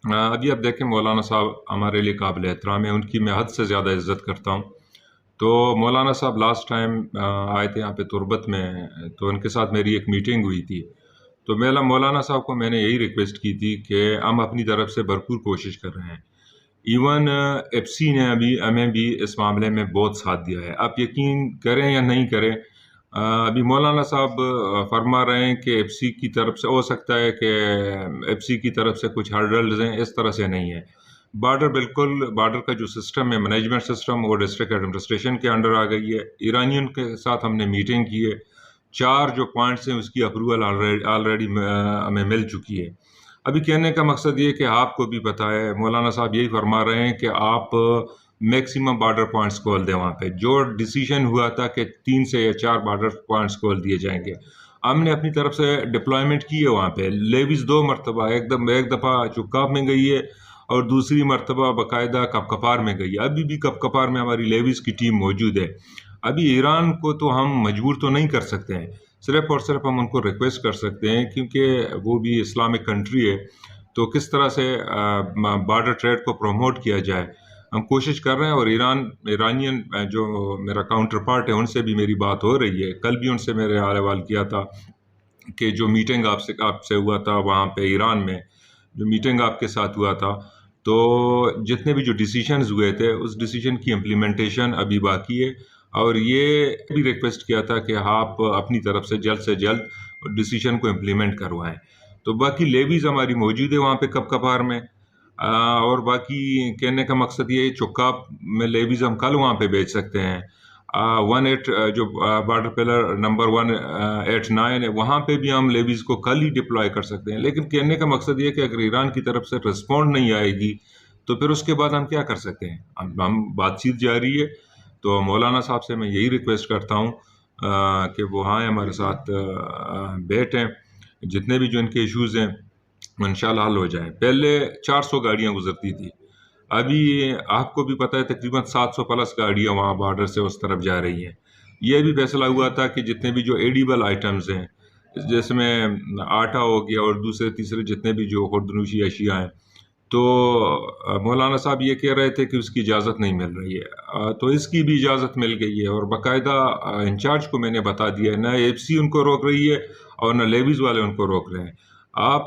ابھی آپ دیکھیں مولانا صاحب ہمارے لیے قابل احترام ہے، ان کی میں حد سے زیادہ عزت کرتا ہوں. تو مولانا صاحب لاسٹ ٹائم آئے تھے یہاں پہ تربت میں، تو ان کے ساتھ میری ایک میٹنگ ہوئی تھی. تو مولانا صاحب کو میں نے یہی ریکویسٹ کی تھی کہ ہم اپنی طرف سے بھرپور کوشش کر رہے ہیں. ایون ایف سی نے ہمیں بھی اس معاملے میں بہت ساتھ دیا ہے. آپ یقین کریں یا نہیں کریں، ابھی مولانا صاحب فرما رہے ہیں کہ ایف سی کی طرف سے ہو سکتا ہے کہ ایف سی کی طرف سے کچھ ہرڈلز ہیں، اس طرح سے نہیں ہے. بارڈر کا جو سسٹم ہے، مینجمنٹ سسٹم، وہ ڈسٹرکٹ ایڈمنسٹریشن کے انڈر آ گئی ہے. ایرانین کے ساتھ ہم نے میٹنگ کی ہے، 4 جو پوائنٹس ہیں اس کی اپروول آلریڈی ہمیں مل چکی ہے. ابھی کہنے کا مقصد یہ کہ آپ کو بھی پتہ ہے، مولانا صاحب یہی فرما رہے ہیں کہ آپ میکسیمم بارڈر پوائنٹس کھول دیں. وہاں پہ جو ڈیسیژن ہوا تھا کہ 3 سے یا 4 بارڈر پوائنٹس کھول دیے جائیں گے، ہم نے اپنی طرف سے ڈپلائمنٹ کی ہے. وہاں پہ لیویز 2 مرتبہ، ایک دفعہ چکاب میں گئی ہے اور دوسری مرتبہ باقاعدہ کپ کپار میں گئی ہے. ابھی بھی کپ کپار میں ہماری لیویز کی ٹیم موجود ہے. ابھی ایران کو تو ہم مجبور تو نہیں کر سکتے ہیں، صرف اور صرف ہم ان کو ریکویسٹ کر سکتے ہیں، کیونکہ وہ بھی اسلامک کنٹری ہے. تو کس طرح سے بارڈر ٹریڈ کو پروموٹ کیا جائے، ہم کوشش کر رہے ہیں. اور ایرانین جو میرا کاؤنٹر پارٹ ہے، ان سے بھی میری بات ہو رہی ہے. کل بھی ان سے میرے حال احوال کیا تھا کہ جو میٹنگ آپ سے ہوا تھا وہاں پہ ایران میں، جو میٹنگ آپ کے ساتھ ہوا تھا، تو جتنے بھی جو ڈیسیشنز ہوئے تھے اس ڈیسیشن کی امپلیمنٹیشن ابھی باقی ہے. اور یہ بھی ریکویسٹ کیا تھا کہ آپ اپنی طرف سے جلد ڈیسیشن کو امپلیمنٹ کروائیں. تو باقی لیویز ہماری موجود ہے وہاں پہ کپ کپار میں. اور باقی کہنے کا مقصد یہ ہے، چکاب میں لیویز ہم کل وہاں پہ بیچ سکتے ہیں. 18 جو بارڈر پلر نمبر 189 ہے، وہاں پہ بھی ہم لیویز کو کل ہی ڈپلوائے کر سکتے ہیں. لیکن کہنے کا مقصد یہ ہے کہ اگر ایران کی طرف سے رسپونڈ نہیں آئے گی تو پھر اس کے بعد ہم کیا کر سکتے ہیں. ہم بات چیت جاری ہے. تو مولانا صاحب سے میں یہی ریکویسٹ کرتا ہوں کہ وہ آئیں ہمارے ساتھ بیٹھیں، جتنے بھی جو ان کے ایشوز ہیں انشاءاللہ حل ہو جائیں. پہلے 400 گاڑیاں گزرتی تھی، ابھی آپ کو بھی پتہ ہے تقریباً 700 پلس گاڑیاں وہاں بارڈر سے اس طرف جا رہی ہیں. یہ بھی فیصلہ ہوا تھا کہ جتنے بھی جو ایڈیبل آئٹمز ہیں، جس میں آٹا ہو گیا اور دوسرے تیسرے جتنے بھی جو خوردنوشی اشیاء ہیں، تو مولانا صاحب یہ کہہ رہے تھے کہ اس کی اجازت نہیں مل رہی ہے. تو اس کی بھی اجازت مل گئی ہے، اور باقاعدہ انچارج کو میں نے بتا دیا ہے، نہ ایف سی ان کو روک رہی ہے اور نہ لیویز والے ان کو روک رہے ہیں. آپ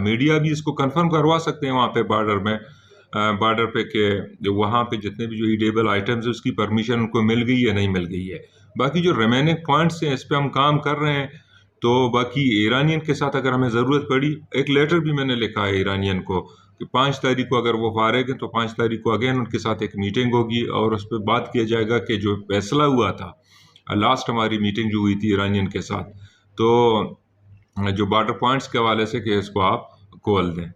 میڈیا بھی اس کو کنفرم کروا سکتے ہیں وہاں پہ بارڈر پہ کہ وہاں پہ جتنے بھی جو ایڈیبل آئٹمز ہیں اس کی پرمیشن ان کو مل گئی ہے نہیں مل گئی ہے. باقی جو ریمیننگ پوائنٹس ہیں اس پہ ہم کام کر رہے ہیں. تو باقی ایرانین کے ساتھ اگر ہمیں ضرورت پڑی، ایک لیٹر بھی میں نے لکھا ہے ایرانین کو کہ 5 تاریخ کو اگر وہ فارغ ہیں تو 5 تاریخ کو اگین ان کے ساتھ ایک میٹنگ ہوگی اور اس پہ بات کیا جائے گا کہ جو فیصلہ ہوا تھا لاسٹ ہماری میٹنگ جو ہوئی تھی ایرانین کے ساتھ، تو جو بارڈر پوائنٹس کے حوالے سے کہ اس کو آپ کھول دیں.